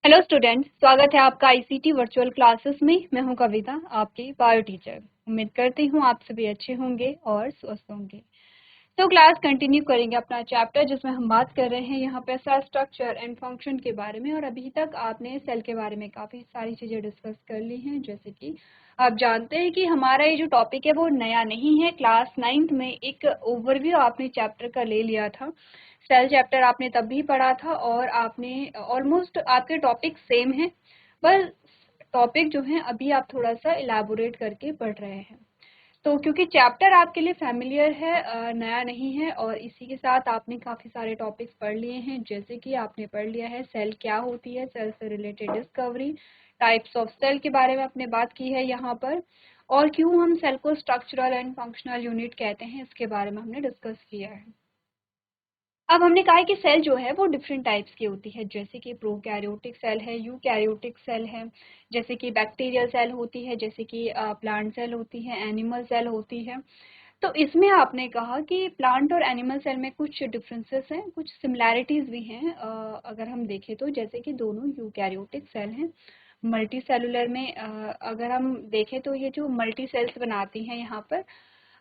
Hello student, स्वागत है आपका आईसीटी वर्चुअल क्लासेस में। मैं हूं कविता, आपकी बायो टीचर। उम्मीद करती हूं आप सभी अच्छे होंगे और स्वस्थ होंगे। तो क्लास कंटिन्यू करेंगे अपना चैप्टर जिसमें हम बात कर रहे हैं यहाँ पे सेल स्ट्रक्चर एंड फंक्शन के बारे में। और अभी तक आपने सेल के बारे में काफ़ी सारी चीज़ें डिस्कस कर ली हैं। जैसे कि आप जानते हैं कि हमारा ये जो टॉपिक है वो नया नहीं है। क्लास 9th में एक ओवरव्यू आपने चैप्टर का ले लिया था। सेल चैप्टर आपने तब भी पढ़ा था और आपने ऑलमोस्ट आपके टॉपिक सेम है, बस टॉपिक जो है अभी आप थोड़ा सा इलाबोरेट करके पढ़ रहे हैं। तो क्योंकि चैप्टर आपके लिए फैमिलियर है, नया नहीं है, और इसी के साथ आपने काफ़ी सारे टॉपिक्स पढ़ लिए हैं। जैसे कि आपने पढ़ लिया है सेल क्या होती है, सेल से related discovery, types of cell के बारे में आपने बात की है यहाँ पर, और क्यों हम सेल को स्ट्रक्चरल एंड फंक्शनल यूनिट कहते हैं इसके बारे में हमने डिस्कस किया है। अब हमने कहा है कि सेल जो है वो डिफरेंट टाइप्स की होती है, जैसे कि प्रोकैरियोटिक सेल है, यूकैरियोटिक सेल है, जैसे कि बैक्टीरियल सेल होती है, जैसे कि प्लांट सेल होती है, एनिमल सेल होती है। तो इसमें आपने कहा कि प्लांट और एनिमल सेल में कुछ डिफरेंसेस हैं, कुछ सिमिलैरिटीज भी हैं। अगर हम देखें तो जैसे कि दोनों यूकैरियोटिक सेल हैं। मल्टी सेलुलर में अगर हम देखें तो ये जो मल्टी सेल्स बनाती हैं यहाँ पर।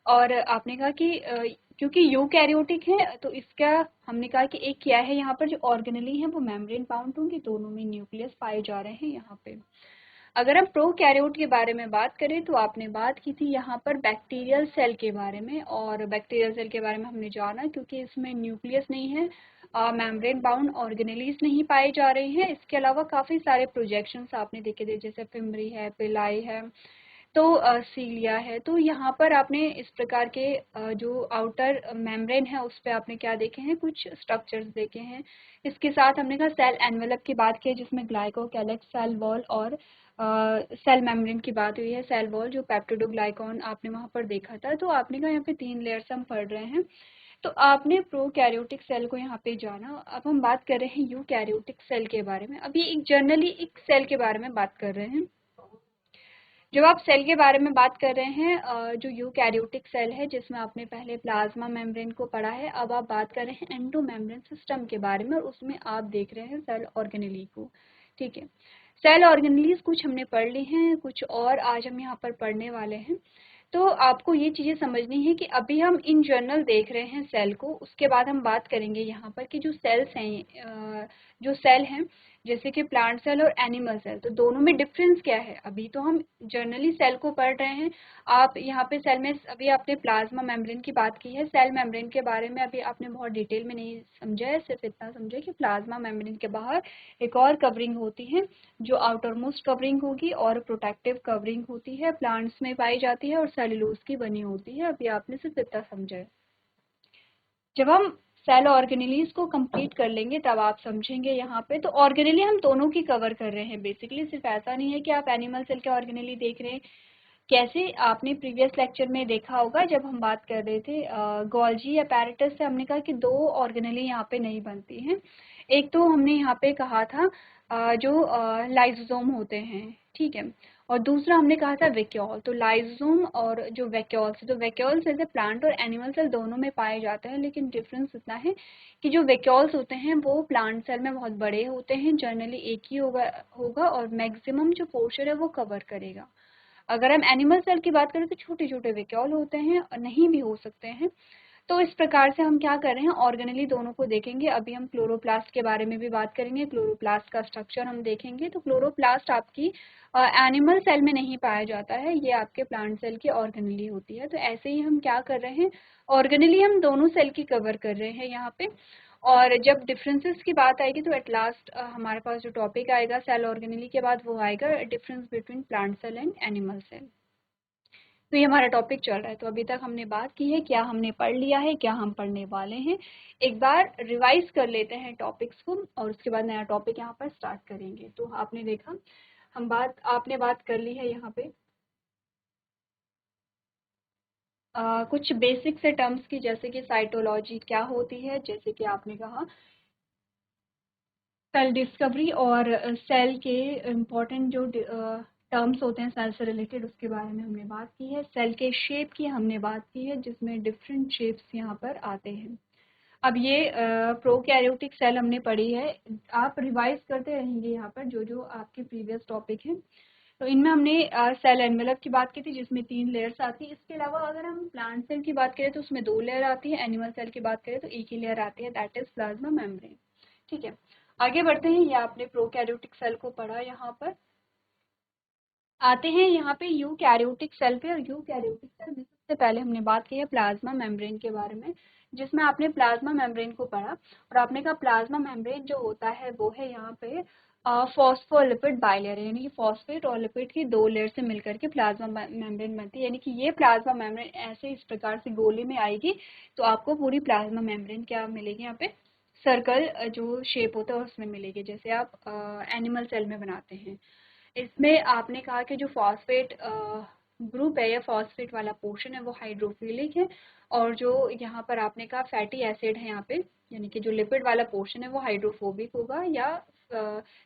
और आपने कहा कि क्योंकि यूकैरियोटिक है तो इसका हमने कहा कि एक क्या है यहाँ पर, जो ऑर्गेनेली है वो मेम्ब्रेन बाउंड होंगे, दोनों में न्यूक्लियस पाए जा रहे हैं यहाँ पे। अगर हम प्रोकैरियोट के बारे में बात करें तो आपने बात की थी यहाँ पर बैक्टीरियल सेल के बारे में, और बैक्टीरियल सेल के बारे में हमने जाना क्योंकि इसमें न्यूक्लियस नहीं है, मेम्ब्रेन बाउंड ऑर्गेनेलीज नहीं पाए जा रहे हैं। इसके अलावा काफ़ी सारे प्रोजेक्शंस आपने देखे थे, जैसे फिमरी है, पिलाई है, तो सीलिया है। तो यहाँ पर आपने इस प्रकार के जो आउटर मेम्ब्रेन है उस पर आपने क्या देखे हैं, कुछ स्ट्रक्चर्स देखे हैं। इसके साथ हमने कहा सेल एनवेलप की बात की है, जिसमें ग्लाइकोकैलिक्स, सेल वॉल और सेल मेम्ब्रेन की बात हुई है। सेल वॉल जो पेप्टिडोग्लाइकॉन आपने वहाँ पर देखा था। तो आपने कहा यहाँ पे 3 लेयर्स हम पढ़ रहे हैं। तो आपने प्रोकैरियोटिक सेल को यहाँ पे जाना। अब हम बात कर रहे हैं यूकैरियोटिक सेल के बारे में। अभी एक जनरली एक सेल के बारे में बात कर रहे हैं। जब आप सेल के बारे में बात कर रहे हैं, जो यूकैरियोटिक सेल है जिसमें आपने पहले प्लाज्मा मेम्ब्रेन को पढ़ा है, अब आप बात कर रहे हैं एंडो मेम्ब्रेन सिस्टम के बारे में, और उसमें आप देख रहे हैं सेल ऑर्गेनेली को। ठीक है, सेल ऑर्गेनेलीज कुछ हमने पढ़ ली हैं, कुछ और आज हम यहाँ पर पढ़ने वाले हैं। तो आपको ये चीज़ें समझनी है कि अभी हम इन जनरल देख रहे हैं सेल को, उसके बाद हम बात करेंगे यहाँ पर कि जो सेल्स हैं, जो सेल हैं जैसे कि प्लांट सेल और एनिमल सेल, तो दोनों में डिफरेंस क्या है। अभी तो हम जनरली सेल को पढ़ रहे हैं। आप यहाँ पे सेल में अभी आपने प्लाज्मा मेम्ब्रेन की बात की है, सेल मेम्ब्रेन के बारे में अभी आपने बहुत डिटेल में नहीं समझा है, सिर्फ इतना समझा कि प्लाज्मा मेम्ब्रेन के बाहर एक और कवरिंग होती है जो आउटर मोस्ट कवरिंग होगी, और प्रोटेक्टिव कवरिंग होती है, प्लांट्स में पाई जाती है और सेलुलोज की बनी होती है। अभी आपने सिर्फ इतना समझा है। जब हम सेल ऑर्गेनेलीज को कंप्लीट कर लेंगे तब आप समझेंगे यहाँ पे। तो ऑर्गेनेली हम दोनों की कवर कर रहे हैं बेसिकली, सिर्फ ऐसा नहीं है कि आप एनिमल सेल के ऑर्गेनेली देख रहे हैं। कैसे आपने प्रीवियस लेक्चर में देखा होगा जब हम बात कर रहे थे गोल्जी अपैरेटस से, हमने कहा कि 2 ऑर्गेनेली यहाँ पे नहीं बनती हैं। एक तो हमने यहाँ पे कहा था जो लाइसोसोम होते हैं, ठीक है, और दूसरा हमने कहा था वैक्यूल। तो लाइसोसोम और जो वैक्यूल्स, तो वैक्यूल्स जैसे प्लांट और एनिमल सेल दोनों में पाए जाते हैं, लेकिन डिफरेंस इतना है कि जो वैक्यूल्स होते हैं वो प्लांट सेल में बहुत बड़े होते हैं, जनरली एक ही होगा और मैक्सिमम जो पोर्शन है वो कवर करेगा। अगर हम एनिमल सेल की बात करें तो छोटे छोटे वैक्यूल होते हैं, और नहीं भी हो सकते हैं। तो इस प्रकार से हम क्या कर रहे हैं, ऑर्गेनेली दोनों को देखेंगे। अभी हम क्लोरोप्लास्ट के बारे में भी बात करेंगे, क्लोरोप्लास्ट का स्ट्रक्चर हम देखेंगे। तो क्लोरोप्लास्ट आपकी एनिमल सेल में नहीं पाया जाता है, ये आपके प्लांट सेल की ऑर्गेनेली होती है। तो ऐसे ही हम क्या कर रहे हैं, ऑर्गेनेली हम दोनों सेल की कवर कर रहे हैं यहाँ पे। और जब डिफरेंसेस की बात आएगी तो एट लास्ट हमारे पास जो टॉपिक आएगा सेल ऑर्गेनेली के बाद, वो आएगा difference between plant cell and animal cell. तो ये हमारा टॉपिक चल रहा है। तो अभी तक हमने बात की है, क्या हमने पढ़ लिया है, क्या हम पढ़ने वाले हैं। एक बार रिवाइज कर लेते हैं टॉपिक्स को, और उसके बाद नया टॉपिक यहाँ पर स्टार्ट करेंगे। तो आपने देखा, आपने बात कर ली है यहाँ पे कुछ बेसिक से टर्म्स की, जैसे कि साइटोलॉजी क्या होती है, जैसे कि आपने कहा सेल डिस्कवरी, और सेल के इम्पोर्टेंट जो टर्म्स होते हैं सेल से रिलेटेड, उसके बारे में हमने बात की है। सेल के शेप की हमने बात की है, जिसमें डिफरेंट शेप्स यहाँ पर आते हैं। अब ये प्रोकैरियोटिक सेल हमने पढ़ी है, आप रिवाइज करते रहेंगे यहाँ पर जो जो आपके प्रीवियस टॉपिक हैं। तो इनमें हमने सेल एनवेलप की बात की थी जिसमें 3 लेयर्स आती है। इसके अलावा अगर हम प्लांट सेल की बात करें तो उसमें 2 लेयर आती है, एनिमल सेल की बात करें तो एक ही लेयर आती है, दैट इज प्लाज्मा मेम्ब्रेन। ठीक है, आगे बढ़ते हैं। ये आपने प्रोकैरियोटिक सेल को पढ़ा। यहाँ पर आते हैं यहाँ पे यूकैरियोटिक सेल पे, और यूकैरियोटिक सेल में सबसे पहले हमने बात की है प्लाज्मा मेम्ब्रेन के बारे में, जिसमें आपने प्लाज्मा मेम्ब्रेन को पढ़ा और आपने कहा प्लाज्मा मेम्ब्रेन जो होता है वो है यहाँ पे फॉस्फोलिपिड बाइलेयर, यानी कि फॉस्फेट और लिपिड की 2 लेयर से मिलकर के प्लाज्मा मेम्ब्रेन बनती है। यानी कि ये प्लाज्मा मेम्ब्रेन ऐसे इस प्रकार से गोले में आएगी तो आपको पूरी प्लाज्मा मेम्ब्रेन क्या मिलेगी यहाँ पे, सर्कल जो शेप होता है उसमें मिलेगी, जैसे आप एनिमल सेल में बनाते हैं। इसमें आपने कहा कि जो फॉस्फेट ग्रुप है या फॉस्फेट वाला पोर्शन है वो हाइड्रोफिलिक है, और जो यहाँ पर आपने कहा फैटी एसिड है यहाँ पे, यानी कि जो लिपिड वाला पोर्शन है वो हाइड्रोफोबिक होगा या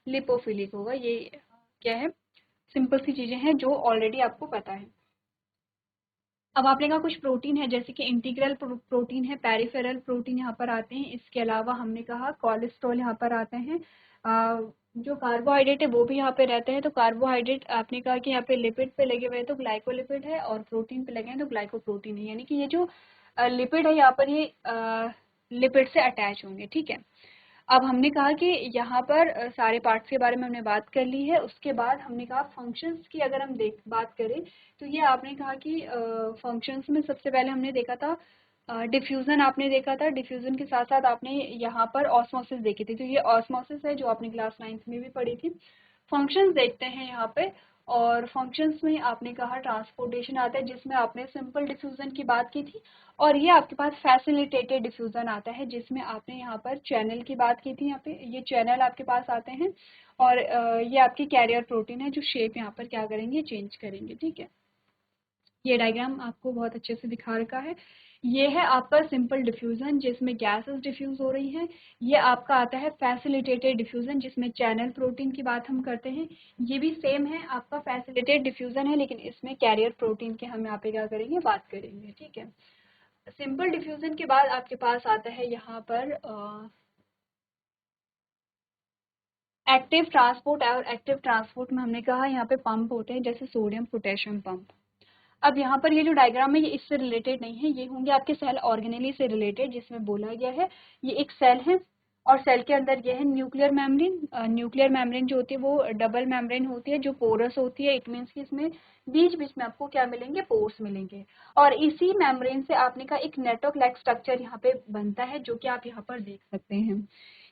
लिपोफिलिक होगा। ये क्या है, सिंपल सी चीजें हैं जो ऑलरेडी आपको पता है। अब आपने कहा कुछ प्रोटीन है जैसे कि इंटीग्रल प्रोटीन है, पेरिफेरल प्रोटीन यहाँ पर आते हैं। इसके अलावा हमने कहा कोलेस्ट्रॉल यहाँ पर आते हैं। जो कार्बोहाइड्रेट है वो भी यहाँ पे रहते हैं। तो कार्बोहाइड्रेट आपने कहा कि यहाँ पे लिपिड पे लगे हुए हैं तो ग्लाइकोलिपिड है, और प्रोटीन पे लगे हैं तो ग्लाइकोप्रोटीन है, यानी कि ये जो लिपिड है यहाँ पर ये लिपिड से अटैच होंगे। ठीक है, अब हमने कहा कि यहाँ पर सारे पार्ट्स के बारे में हमने बात कर ली है। उसके बाद हमने कहा फंक्शंस की अगर हम बात करें तो ये आपने कहा कि फंक्शंस में सबसे पहले हमने देखा था डिफ्यूजन, आपने देखा था। डिफ्यूजन के साथ साथ आपने यहाँ पर ऑस्मोसिस देखी थी, तो ये ऑस्मोसिस है जो आपने क्लास 9th में भी पढ़ी थी। फंक्शंस देखते हैं यहाँ पे, और फंक्शंस में आपने कहा ट्रांसपोर्टेशन आता है जिसमें आपने सिंपल डिफ्यूजन की बात की थी, और ये आपके पास फैसिलिटेटेड डिफ्यूजन आता है जिसमें आपने यहाँ पर चैनल की बात की थी। यहाँ पे ये चैनल आपके पास आते हैं, और ये आपकी कैरियर प्रोटीन है जो शेप यहाँ पर क्या करेंगे, चेंज करेंगे। ठीक है, ये डायग्राम आपको बहुत अच्छे से दिखा रखा है। ये है आपका सिंपल डिफ्यूजन जिसमें गैसेस डिफ्यूज हो रही हैं। ये आपका आता है फैसिलिटेटेड डिफ्यूजन जिसमें चैनल प्रोटीन की बात हम करते हैं। ये भी सेम है, आपका फैसिलिटेटेड डिफ्यूजन है, लेकिन इसमें कैरियर प्रोटीन के हम यहाँ पे क्या करेंगे, बात करेंगे। ठीक है, सिंपल डिफ्यूजन के बाद आपके पास आता है यहाँ पर एक्टिव ट्रांसपोर्ट। और एक्टिव ट्रांसपोर्ट में हमने कहा यहाँ पे पंप होते हैं जैसे सोडियम पोटेशियम पंप। अब यहाँ पर ये जो डायग्राम है ये इससे रिलेटेड नहीं है, ये होंगे आपके सेल ऑर्गेनेली से रिलेटेड, जिसमें बोला गया है ये एक सेल है और सेल के अंदर ये है न्यूक्लियर मेम्ब्रेन। न्यूक्लियर मेम्ब्रेन जो होती है वो डबल मेम्ब्रेन होती है जो पोरस होती है। इट मीन्स कि इसमें बीच बीच में आपको क्या मिलेंगे, पोर्स मिलेंगे, और इसी मेम्ब्रेन से आपने का एक नेटवर्क लाइक स्ट्रक्चर यहाँ पे बनता है जो कि आप यहाँ पर देख सकते हैं।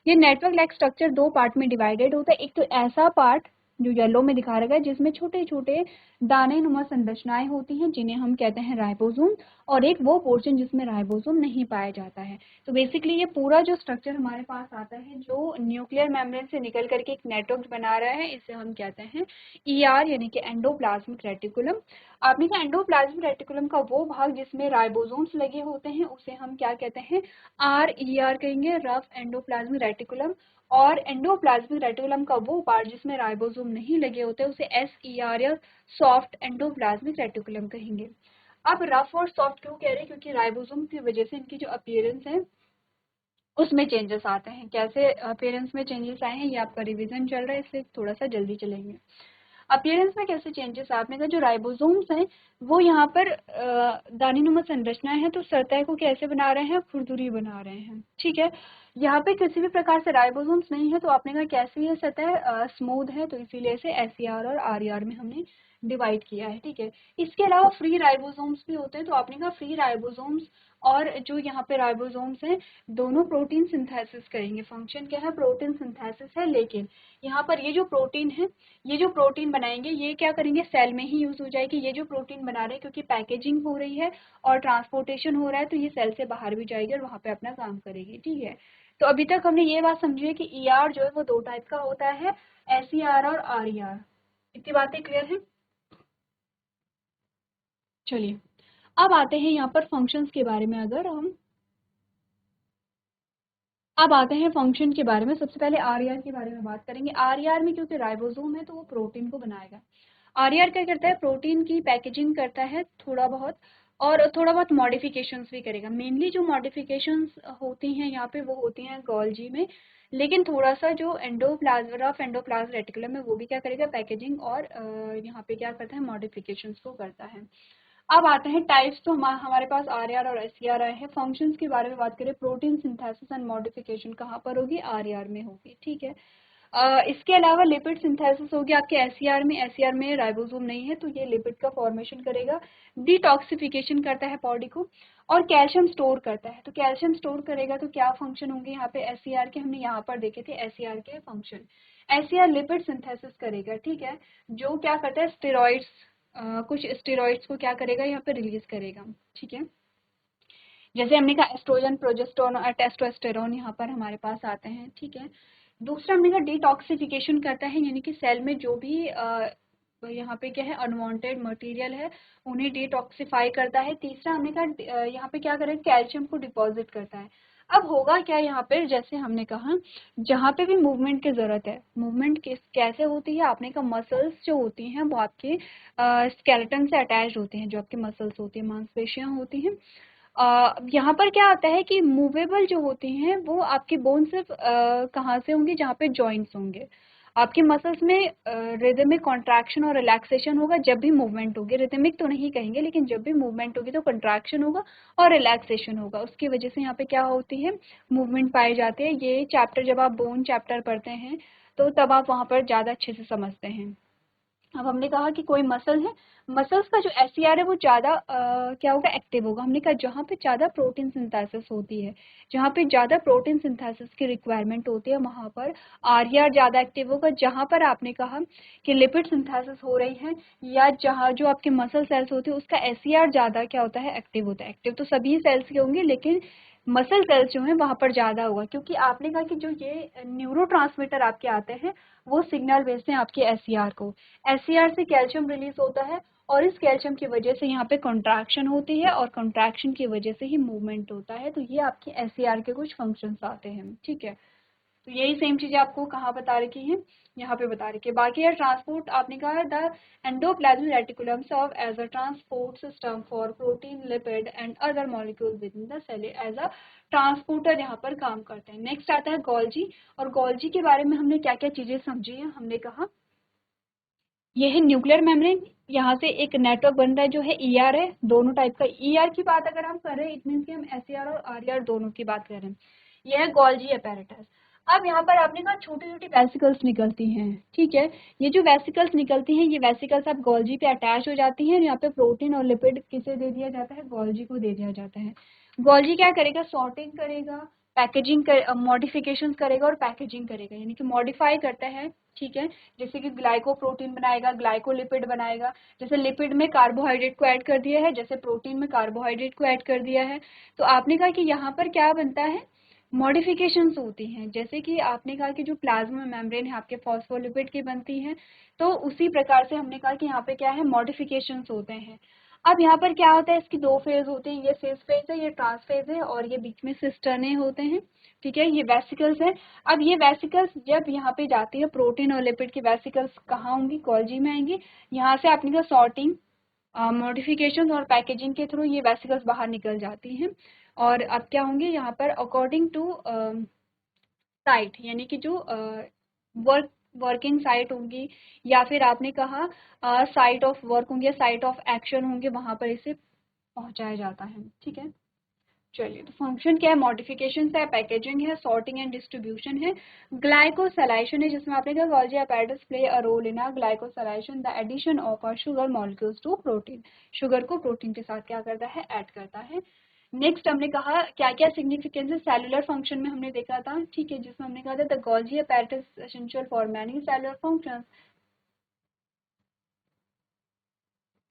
ये नेटवर्क लाइक स्ट्रक्चर 2 पार्ट में डिवाइडेड होता है। एक तो ऐसा पार्ट जो येलो में दिखा रखा है जिसमें छोटे छोटे दाने नुमा संरचनाएं होती हैं जिन्हें हम कहते हैं राइबोसोम, और एक वो पोर्शन जिसमें राइबोसोम नहीं पाया जाता है। तो बेसिकली ये पूरा जो स्ट्रक्चर हमारे पास आता है जो न्यूक्लियर मेम्ब्रेन से निकल करके एक नेटवर्क बना रहा है, इसे हम कहते हैं ईआर यानी कि एंडोप्लाज्मिक रेटिकुलम। आपने कहा एंडोप्लाज्मिक रेटिकुलम का वो भाग जिसमें राइबोसोम्स लगे होते हैं उसे हम क्या कहते हैं, RER कहेंगे, रफ एंडोप्लाज्मिक रेटिकुलम। और एंडोप्लाज्मिक रेटिकुलम का वो पार्ट जिसमें राइबोसोम नहीं लगे होते उसे SER या सॉफ्ट एंडोप्लाज्मिक रेटिकुलम कहेंगे। अब रफ और सॉफ्ट क्यों कह रहे हैं, क्योंकि राइबोसोम की वजह से इनकी जो अपीयरेंस है उसमें चेंजेस आते हैं। कैसे अपीयरेंस में चेंजेस आए हैं, ये आपका रिवीजन चल रहा है इसलिए थोड़ा सा जल्दी चलेंगे। अपीयरेंस में कैसे चेंजेस, आपने कहा जो राइबोसोम्स हैं वो यहाँ पर दानीनुमा संरचनाएं हैं तो सतह को कैसे बना रहे हैं, खुरदुरी बना रहे हैं। ठीक है, यहाँ पे किसी भी प्रकार से राइबोसोम्स नहीं है तो आपने कहा कैसी है सतह, स्मूथ है, तो इसीलिए इसे SER और RER में हमने डिवाइड किया है। ठीक है, इसके अलावा फ्री राइबोसोम्स भी होते हैं, तो आपने कहा फ्री राइबोसोम्स और जो यहाँ पे राइबोसोम्स हैं दोनों प्रोटीन सिंथेसिस करेंगे। फंक्शन क्या है, प्रोटीन सिंथेसिस है, लेकिन यहाँ पर ये जो प्रोटीन है, ये जो प्रोटीन बनाएंगे ये क्या करेंगे, सेल में ही यूज हो जाएगी। ये जो प्रोटीन बना रहे हैं क्योंकि पैकेजिंग हो रही है और ट्रांसपोर्टेशन हो रहा है तो ये सेल से बाहर भी जाएगी और वहां पे अपना काम करेगी। ठीक है, तो अभी तक हमने ये बात समझी है कि ER जो है वो 2 टाइप का होता है, SER और RER। इतनी बातें क्लियर है। चलिए अब आते हैं यहाँ पर फंक्शंस के बारे में। अगर हम अब आते हैं फंक्शन के बारे में, सबसे पहले RER के बारे में बात करेंगे। RER में क्योंकि राइबोसोम है तो वो प्रोटीन को बनाएगा। RER क्या करता है, प्रोटीन की पैकेजिंग करता है थोड़ा बहुत, और थोड़ा बहुत मॉडिफिकेशंस भी करेगा। मेनली जो मॉडिफिकेशंस होती हैं यहाँ पे वो होती हैं गोल्जी में, लेकिन थोड़ा सा जो एंडोप्लाज्म ऑफ एंडोप्लाज्म रेटिकुलम है वो भी क्या करेगा, पैकेजिंग और यहाँ पे क्या करता है, मॉडिफिकेशंस को करता है। अब आते हैं टाइप्स। तो हमारे पास आरआर और एससीआर आए हैं। फंक्शंस के बारे में बात करें, प्रोटीन सिंथेसिस एंड मॉडिफिकेशन कहाँ पर होगी, आरआर में होगी, ठीक है। इसके अलावा लिपिड सिंथेसिस होगी आपके एससीआर में। एससीआर में राइबोसोम नहीं है तो ये लिपिड का फॉर्मेशन करेगा, डिटॉक्सिफिकेशन करता है बॉडी को, और कैल्शियम स्टोर करता है। तो कैल्शियम स्टोर करेगा तो क्या फंक्शन होंगे यहाँ पे एससीआर के, हमने यहाँ पर देखे थे एससीआर के फंक्शन। एससीआर लिपिड सिंथेसिस करेगा, ठीक है, जो क्या करता है, स्टेरॉइड्स, कुछ स्टेरॉइड्स को क्या करेगा यहाँ पे रिलीज करेगा, ठीक है। जैसे हमने कहा एस्ट्रोजन, प्रोजेस्टेरोन और टेस्टोस्टेरोन यहाँ पर हमारे पास आते हैं, ठीक है। दूसरा हमने कहा डिटॉक्सिफिकेशन करता है, यानी कि सेल में जो भी यहाँ पे क्या है, अनवांटेड मटेरियल है उन्हें डिटॉक्सिफाई करता है। तीसरा हमने कहा यहाँ पे क्या करेगा, कैल्शियम को डिपॉजिट करता है। अब होगा क्या यहाँ पे, जैसे हमने कहा जहाँ पे भी मूवमेंट की जरूरत है, मूवमेंट कैसे होती है, आपने कहा मसल्स जो होती हैं वो आपके स्केलेटन से अटैच होती हैं, जो आपके मसल्स होती हैं, मांसपेशियां होती हैं। यहाँ पर क्या आता है कि मूवेबल जो होती हैं वो आपकी बोन सिर्फ कहाँ से होंगी, जहाँ पे जॉइंट्स होंगे। आपके मसल्स में रिदमिक कॉन्ट्रैक्शन और रिलैक्सेशन होगा जब भी मूवमेंट होगी। रिदमिक तो नहीं कहेंगे, लेकिन जब भी मूवमेंट होगी तो कॉन्ट्रैक्शन होगा और रिलैक्सेशन होगा, उसकी वजह से यहाँ पे क्या होती है, मूवमेंट पाई जाती है। ये चैप्टर जब आप बोन चैप्टर पढ़ते हैं तो तब आप वहाँ पर ज़्यादा अच्छे से समझते हैं। अब हमने कहा कि कोई मसल है, मसल्स का जो एससीआर है वो ज़्यादा क्या होगा, एक्टिव होगा। हमने कहा जहाँ पे ज़्यादा प्रोटीन सिंथेसिस होती है, जहाँ पे ज़्यादा प्रोटीन सिंथेसिस की रिक्वायरमेंट होती है वहाँ पर आरआर ज़्यादा एक्टिव होगा। जहाँ पर आपने कहा कि लिपिड सिंथेसिस हो रही है या जहाँ जो आपके मसल सेल्स होते हैं उसका एससीआर ज़्यादा क्या होता है, एक्टिव होता है। एक्टिव तो सभी सेल्स के होंगे लेकिन मसल सेल्स जो है वहाँ पर ज़्यादा होगा, क्योंकि आपने कहा कि जो ये न्यूरोट्रांसमीटर आपके आते हैं वो सिग्नल भेजते हैं आपके एससीआर को। एससीआर से कैल्शियम रिलीज होता है और इस कैल्शियम की वजह से यहाँ पे कॉन्ट्रैक्शन होती है और कॉन्ट्रैक्शन की वजह से ही मूवमेंट होता है। तो ये आपके एससीआर के कुछ फंक्शंस आते हैं, ठीक है। तो यही सेम चीजें आपको कहाँ बता रखी हैं, यहाँ पे बता रखी है। बाकी है ट्रांसपोर्ट, आपने कहा the endoplasmic reticulum serve as a transport system for protein, lipid and other molecule within the cell, as a transporter यहाँ पर काम करते हैं। नेक्स्ट आता है गोल्जी, और गोल्जी के बारे में हमने क्या क्या चीजें समझी है। हमने कहा ये है न्यूक्लियर मेम्ब्रेन, यहाँ से एक नेटवर्क बन रहा है जो है ईआर है, दोनों टाइप का। ईआर की बात अगर हम कर रहे हैं इट मीन कि हम एसईआर और आरईआर दोनों की बात कर रहे हैं। यह है गोल्जी apparatus। अब यहाँ पर आपने कहा छोटी छोटी वेसिकल्स निकलती हैं, ठीक है। ये जो वेसिकल्स निकलती हैं ये वेसिकल्स अब गोल्जी पे अटैच हो जाती हैं। यहाँ पे प्रोटीन और लिपिड किसे दे दिया जाता है, गोल्जी को दे दिया जाता है। गोल्जी क्या करेगा, सॉर्टिंग करेगा, पैकेजिंग कर मॉडिफिकेशन करेगा और पैकेजिंग करेगा, यानी कि मॉडिफाई करता है, ठीक है। जैसे कि ग्लाइकोप्रोटीन बनाएगा, ग्लाइकोलिपिड बनाएगा। जैसे लिपिड में कार्बोहाइड्रेट को ऐड कर दिया है, जैसे प्रोटीन में कार्बोहाइड्रेट को ऐड कर दिया है। तो आपने कहा कि यहाँ पर क्या बनता है, मॉडिफिकेशंस होती हैं। जैसे कि आपने कहा कि जो प्लाज्मा मेम्ब्रेन है आपके फॉस्फोलिपिड की बनती है, तो उसी प्रकार से हमने कहा कि यहाँ पे क्या है, मॉडिफिकेशंस होते हैं। अब यहाँ पर क्या होता है, इसकी दो फेज होते हैं, ये सिस फेज है, ये ट्रांस फेज है, और ये बीच में सिस्टर्ने होते हैं, ठीक है। ये वेसिकल्स है। अब ये वेसिकल्स जब यहाँ पे जाती है, प्रोटीन और लिपिड की वेसिकल्स कहाँ होंगी, गोल्जी में आएंगी। यहाँ से आपने कहा सॉर्टिंग, मॉडिफिकेशन और पैकेजिंग के थ्रू ये वेसिकल्स बाहर निकल जाती हैं। और अब क्या होंगे यहाँ पर, अकॉर्डिंग टू साइट, यानी कि जो वर्किंग साइट होंगी, या फिर आपने कहा साइट ऑफ वर्क होंगे, साइट ऑफ एक्शन होंगे, वहां पर इसे पहुंचाया जाता है, ठीक है। चलिए, तो फंक्शन क्या है, मॉडिफिकेशन है, पैकेजिंग है, सॉर्टिंग एंड डिस्ट्रीब्यूशन है, ग्लाइकोसाइलेशन है, जिसमें आपने कहा Golgi apparatus play a role in a glycosylation, the addition of a sugar molecules to protein. Sugar को प्रोटीन के साथ क्या करता है, ऐड करता है। नेक्स्ट हमने कहा क्या क्या सिग्निफिकेंस है सेलुलर फंक्शन में, हमने देखा था, ठीक है, जिसमें हमने कहा था the Golgi apparatus essential for many cellular functions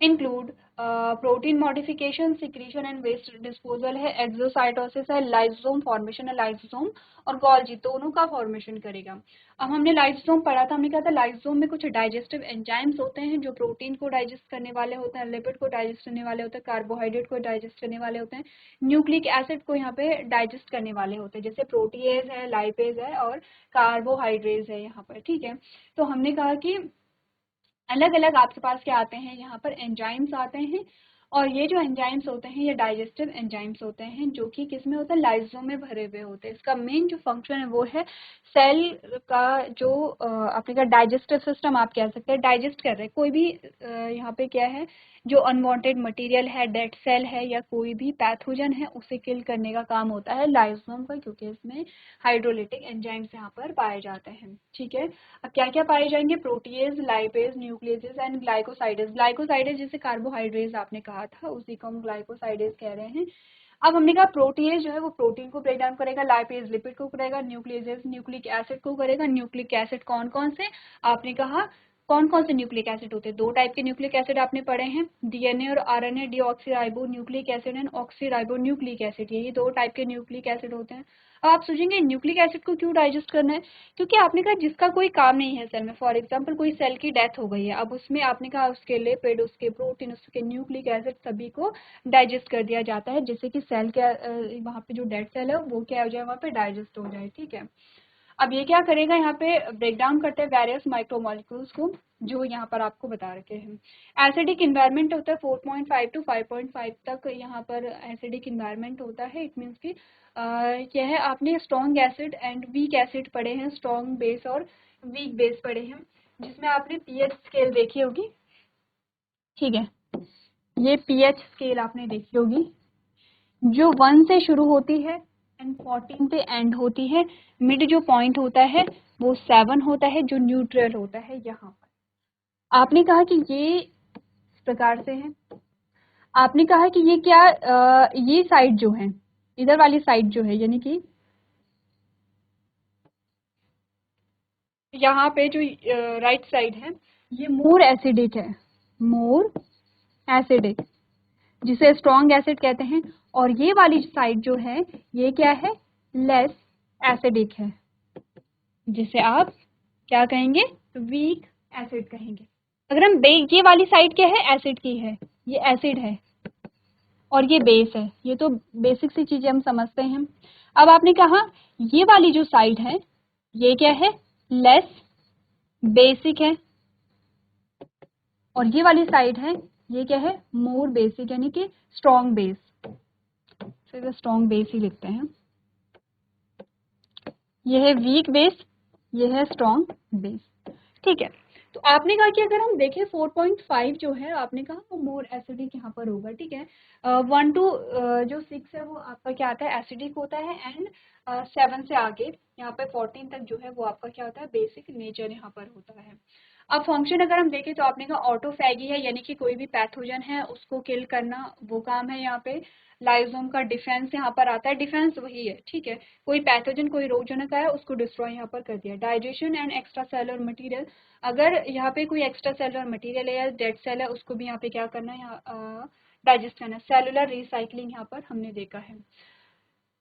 include protein modification, secretion and waste disposal है, एक्सोसाइटोसिस है, लाइसोसोम फॉर्मेशन है, लाइसोसोम और गोल्जी दोनों का फॉर्मेशन करेगा। अब हमने लाइसोसोम पढ़ा था, हमने कहा था लाइसोसोम में कुछ डाइजेस्टिव एंजाइम्स होते हैं जो प्रोटीन को डाइजेस्ट करने वाले होते हैं, लिपिड को डाइजेस्ट करने वाले होते हैं, कार्बोहाइड्रेट को डाइजेस्ट करने वाले होते हैं, न्यूक्लिक एसिड को यहाँ पे डाइजेस्ट करने वाले होते हैं, जैसे प्रोटीएज है, लाइपेज है और कार्बोहाइड्रेज है यहाँ पर, ठीक है। तो हमने कहा कि अलग अलग आपके पास क्या आते हैं, यहाँ पर एंजाइम्स आते हैं और ये जो एंजाइम्स होते हैं ये डाइजेस्टिव एंजाइम्स होते हैं, जो कि किसमें होता है, लाइसोम में भरे हुए होते हैं। इसका मेन जो फंक्शन है वो है सेल का जो आपने कहा डाइजेस्टिव सिस्टम आप कह सकते हैं, डाइजेस्ट कर रहे हैं कोई भी यहाँ पे क्या है जो अनवांटेड मटेरियल है, डेड सेल है या कोई भी पैथोजन है, उसे किल करने का काम होता है लाइसोम का, क्योंकि इसमें हाइड्रोलिटिक एंजाइम्स यहाँ पर पाए जाते हैं। ठीक है, अब क्या क्या पाए जाएंगे, protease, lipase, न्यूक्लियेजेस and glycosidase. Glycosidase जैसे कार्बोहाइड्रेट्स आपने कहा था, उसी को हम ग्लाइकोसाइडेज कह रहे हैं। अब हमने कहा प्रोटीएज जो है वो प्रोटीन को ब्रेक डाउन करेगा, लाइपेज लिपिड को करेगा, न्यूक्लियेजेस न्यूक्लिक एसिड को करेगा। न्यूक्लिक एसिड कौन कौन से, आपने कहा कौन कौन से न्यूक्लिक एसिड होते हैं, दो टाइप के न्यूक्लिक एसिड आपने पढ़े हैं, डीएनए और RNA, deoxyribo nucleic acid and oxyribo nucleic acid, यही दो टाइप के न्यूक्लिक एसिड होते हैं। अब आप सोचेंगे न्यूक्लिक एसिड को क्यों डाइजेस्ट करना है, क्योंकि आपने कहा जिसका कोई काम नहीं है सेल में, फॉर एग्जांपल कोई सेल की डेथ हो गई है, अब उसमें आपने कहा उसके लिपिड, उसके प्रोटीन, उसके न्यूक्लिक एसिड सभी को डाइजेस्ट कर दिया जाता है, जिससे कि सेल के वहाँ पे जो डेड सेल है वो क्या हो जाए, वहाँ पे डाइजेस्ट हो जाए। ठीक है, अब ये क्या करेगा, यहाँ पे ब्रेक डाउन करते हैं वेरियस माइक्रोमोलिक्यूल्स को, जो यहाँ पर आपको बता रखे हैं। एसिडिक इन्वायरमेंट होता है 4.5 to 5.5 तक यहाँ पर एसिडिक इन्वायरमेंट होता है। इट मीन्स कि क्या है, आपने strong acid and weak acid पढ़े हैं, स्ट्रॉन्ग बेस और वीक बेस पढ़े हैं, जिसमें आपने पीएच स्केल देखी होगी। ठीक है, ये पीएच स्केल आपने देखी होगी, जो 1 से शुरू होती है एंड 14 पे एंड होती है। मिड जो पॉइंट होता है वो 7 होता है, जो न्यूट्रल होता है। यहाँ पर आपने कहा कि ये इस प्रकार से है, आपने कहा कि ये क्या ये साइड जो है, इधर वाली साइड जो है, यानी कि यहाँ पे जो राइट साइड है, ये मोर एसिडिक है, मोर एसिडिक, जिसे स्ट्रॉन्ग एसिड कहते हैं। और ये वाली साइड जो है ये क्या है, लेस एसिडिक है, जिसे आप क्या कहेंगे, वीक एसिड कहेंगे। अगर हम ये वाली साइड क्या है, एसिड की है, ये एसिड है और ये बेस है, ये तो बेसिक सी चीजें हम समझते हैं। अब आपने कहा ये वाली जो साइड है ये क्या है, लेस बेसिक है, और ये वाली साइड है ये क्या है, मोर बेसिक, यानी कि स्ट्रॉन्ग बेस। तो स्ट्रॉन्ग बेस ही लिखते हैं, ये है वीक बेस, ये है स्ट्रॉन्ग बेस। ठीक है, तो आपने कहा कि अगर हम देखें 4.5 जो है, आपने कहा वो मोर एसिडिक यहाँ पर होगा। ठीक है, 1 to जो 6 है वो आपका क्या आता है, एसिडिक होता है, एंड 7 से आगे यहाँ पे 14 तक जो है वो आपका क्या होता है, बेसिक नेचर यहाँ पर होता है। अब फंक्शन अगर हम देखें तो आपने कहा ऑटोफैगी है, यानी कि कोई भी पैथोजन है उसको किल करना, वो काम है यहाँ पे। लाइजोम का डिफेंस यहाँ पर आता है, डिफेंस वही है। ठीक है, कोई पैथोजन कोई रोगजनक आया उसको डिस्ट्रॉय यहाँ पर कर दिया। Digestion and extra cellular material, अगर यहाँ पे कोई एक्स्ट्रा सेलुलर मटेरियल है या डेड सेल है उसको भी यहाँ पे क्या करना है, यहाँ डाइजेस्ट करना है। सेलुलर रिसाइकलिंग यहाँ पर हमने देखा है।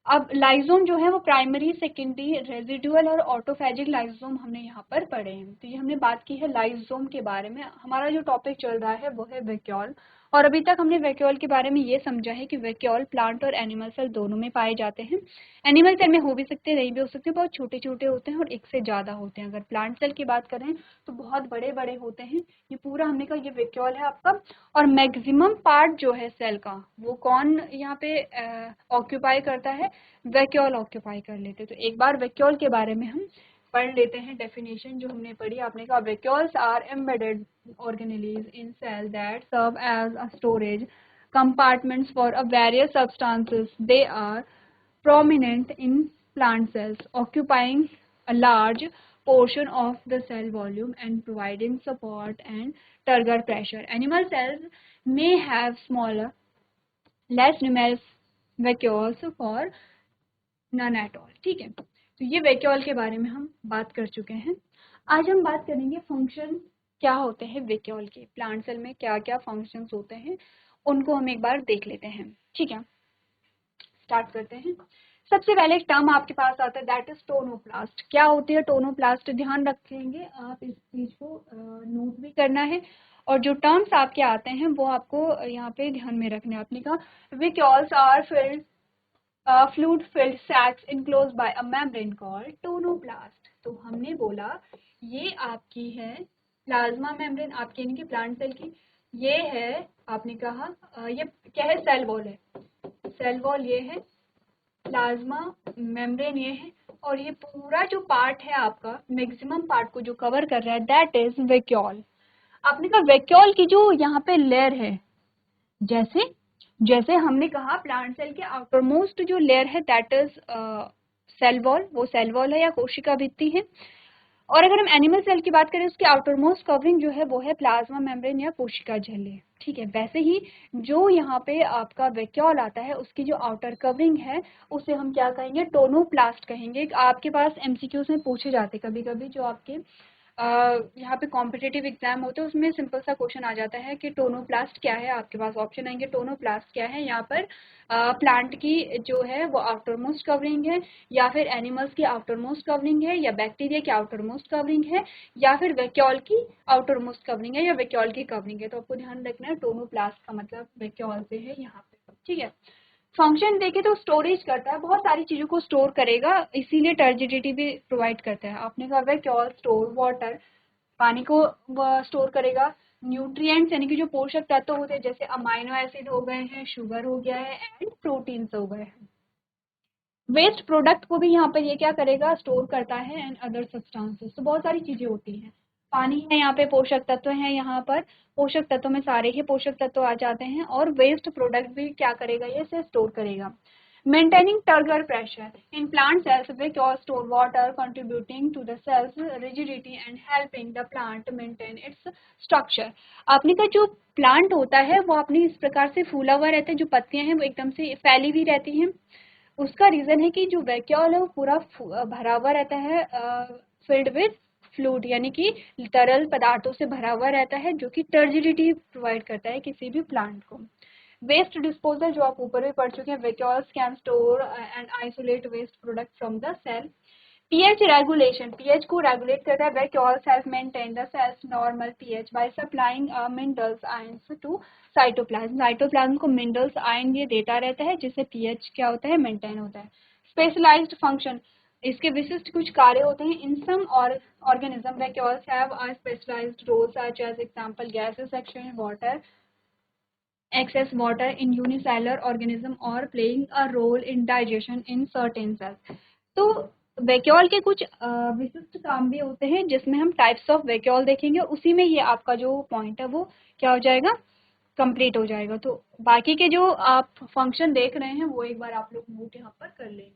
अब लाइजोम जो है वो प्राइमरी, सेकेंडरी, रेजिडुअल और ऑटोफैजिक लाइजोम हमने यहाँ पर पढ़े हैं। तो ये हमने बात की है लाइजोम के बारे में। हमारा जो टॉपिक चल रहा है वो है वैक्यूल, और अभी तक हमने वैक्यूल के बारे में ये समझा है कि वैक्यूल प्लांट और एनिमल सेल दोनों में पाए जाते हैं। एनिमल सेल में हो भी सकते हैं, नहीं भी हो सकते, बहुत छोटे छोटे होते हैं और एक से ज़्यादा होते हैं। अगर प्लांट सेल की बात करें तो बहुत बड़े बड़े होते हैं। ये पूरा हमने कहा ये वैक्यूल है आपका। और मैक्सिमम पार्ट जो है सेल का वो कौन यहाँ पे ऑक्यूपाई करता है, वैक्यूल ऑक्यूपाई कर लेते। तो एक बार वैक्यूल के बारे में हम पढ़ लेते हैं, डेफिनेशन जो हमने पढ़ी। आपने कहा vacuoles are embedded organelles in cell that serve as a storage compartments for a various substances. They are prominent in plant cells, occupying a large portion of the cell volume and providing support and turgor pressure. Animal cells may have smaller, less numerous vacuoles for none at all. ठीक है, तो ये vacuole के बारे में हम बात कर चुके हैं। आज हम बात करेंगे फंक्शन क्या होते हैं वैक्यूल के, प्लांट सेल में क्या क्या फंक्शंस होते हैं उनको हम एक बार देख लेते हैं। ठीक है, स्टार्ट करते हैं। सबसे पहले एक टर्म आपके पास आता है, दैट इज टोनोप्लास्ट। क्या होती है टोनोप्लास्ट, ध्यान रखेंगे आप, इस चीज को नोट भी करना है। और जो टर्म्स आपके आते हैं वो आपको यहाँ पे ध्यान में रखना है। आपने कहा vacuoles are filled fluid filled sacs enclosed by a membrane called tonoplast। तो हमने बोला ये आपकी है प्लाज्मा मेम्ब्रेन, आपके यानी कि प्लांट सेल की ये है आपने कहा ये क्या है, सेल वॉल है, सेल वॉल ये है, प्लाज्मा मेम्ब्रेन ये है, और ये पूरा जो पार्ट है आपका मैक्सिमम पार्ट को जो कवर कर रहा है दैट इज वैक्यूल। आपने कहा वैक्यूल की जो यहाँ पे लेयर है, जैसे जैसे हमने कहा प्लांट सेल के आउटर मोस्ट जो लेयर है दैट इज सेल वॉल, वो सेल वॉल है या कोशिका भित्ति है। और अगर हम एनिमल सेल की बात करें उसकी आउटर मोस्ट कवरिंग जो है वो है प्लाज्मा मेम्ब्रेन या कोशिका झिल्ली। ठीक है, वैसे ही जो यहाँ पे आपका वैक्यूल आता है उसकी जो आउटर कवरिंग है उसे हम क्या कहेंगे, टोनोप्लास्ट कहेंगे। आपके पास एमसीक्यूज में पूछे जाते कभी कभी, जो आपके यहाँ पे कॉम्पिटिटिव एग्जाम होते हैं उसमें सिंपल सा क्वेश्चन आ जाता है कि टोनोप्लास्ट क्या है। आपके पास ऑप्शन आएंगे टोनोप्लास्ट क्या है, यहाँ पर प्लांट की जो है वो आउटर मोस्ट कवरिंग है, या फिर एनिमल्स की आउटर मोस्ट कवरिंग है, या बैक्टीरिया की आउटर मोस्ट कवरिंग है, या फिर वैक्यूल की आउटर मोस्ट कवरिंग है, या वैक्यूल की कवरिंग है। तो आपको ध्यान रखना है टोनोप्लास्ट का मतलब वैक्यूल से है यहाँ पे। ठीक है, फंक्शन देखे तो स्टोरेज करता है, बहुत सारी चीजों को स्टोर करेगा, इसीलिए टर्जिडिटी भी प्रोवाइड करता है। आपने कहा वैक्यूल स्टोर वाटर, पानी को स्टोर करेगा, न्यूट्रिएंट्स यानी कि जो पोषक तत्व होते हैं जैसे अमाइनो एसिड हो गए हैं, शुगर हो गया है, एंड प्रोटीन्स हो गए हैं। वेस्ट प्रोडक्ट को भी यहाँ पर ये क्या करेगा, स्टोर करता है, एंड अदर सब्सटेंसेस। तो बहुत सारी चीजें होती हैं। पानी है यहाँ पे, पोषक तत्व हैं यहाँ पर, पोषक तत्व में सारे ही पोषक तत्व आ जाते हैं, और वेस्ट प्रोडक्ट भी क्या करेगा, ये इसे स्टोर करेगा। Maintaining turgor pressure in plant cells, vaccuole store water, contributing to the cell's rigidity and helping the plant maintain its structure। आपने का जो प्लांट होता है वो अपनी इस प्रकार से फूला हुआ रहता है, जो पत्तियां हैं वो एकदम से फैली हुई रहती हैं। उसका रीजन है कि जो वैक्यूल है वो पूरा भरा हुआ रहता है, फिल्ड विद फ्लूइड यानी कि तरल पदार्थों से भरा हुआ रहता है, जो कि टर्जिडिटी प्रोवाइड करता है किसी भी प्लांट को। वेस्ट डिस्पोजल जो आप ऊपर भी पढ़ चुके हैं, vacuoles can store and isolate waste product from the cell. PH regulation, pH को रेगुलेट करता है। Vacuoles help maintain the cell's normal pH by supplying minerals ions to cytoplasm. Cytoplasm को मिनरल्स आयन ये देता रहता है, जिससे पीएच क्या होता है, मेंटेन होता है। स्पेशलाइज्ड फंक्शन, इसके विशिष्ट कुछ कार्य होते हैं। In some organisms vacuoles have a specialised role such as example gases section water, excess water in unicellular organism or playing a role in digestion in certain cells। तो vacuole के कुछ विशिष्ट काम भी होते हैं जिसमें हम टाइप्स ऑफ वैक्यूल देखेंगे, उसी में ये आपका जो पॉइंट है वो क्या हो जाएगा, कंप्लीट हो जाएगा। तो बाकी के जो आप फंक्शन देख रहे हैं वो एक बार आप लोग नोट यहाँ पर कर लेंगे।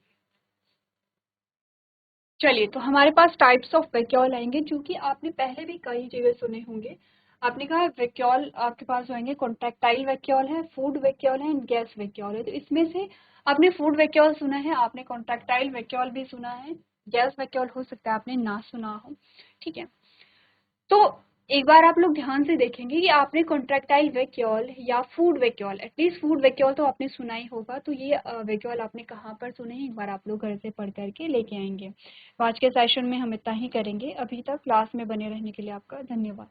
चलिए, तो हमारे पास टाइप्स ऑफ वैक्यूल आएंगे, जो कि आपने पहले भी कई जगह सुने होंगे। आपने कहा वैक्यूल आपके पास होंगे, कॉन्ट्रैक्टाइल वैक्यूल है, फूड वैक्यूल है, गैस वैक्यूल है। तो इसमें से आपने फूड वैक्यूल सुना है, आपने कॉन्ट्रैक्टाइल वैक्यूल भी सुना है, गैस वैक्यूल हो सकता है आपने ना सुना हो। ठीक है, तो एक बार आप लोग ध्यान से देखेंगे कि आपने कॉन्ट्रैक्टाइल वैक्यूल या food vacuole, at least food vacuole तो आपने सुना ही होगा। तो ये वैक्यूल आपने कहाँ पर सुने हैं, एक बार आप लोग घर से पढ़ करके लेके आएंगे। तो आज के सेशन में हम इतना ही करेंगे। अभी तक क्लास में बने रहने के लिए आपका धन्यवाद।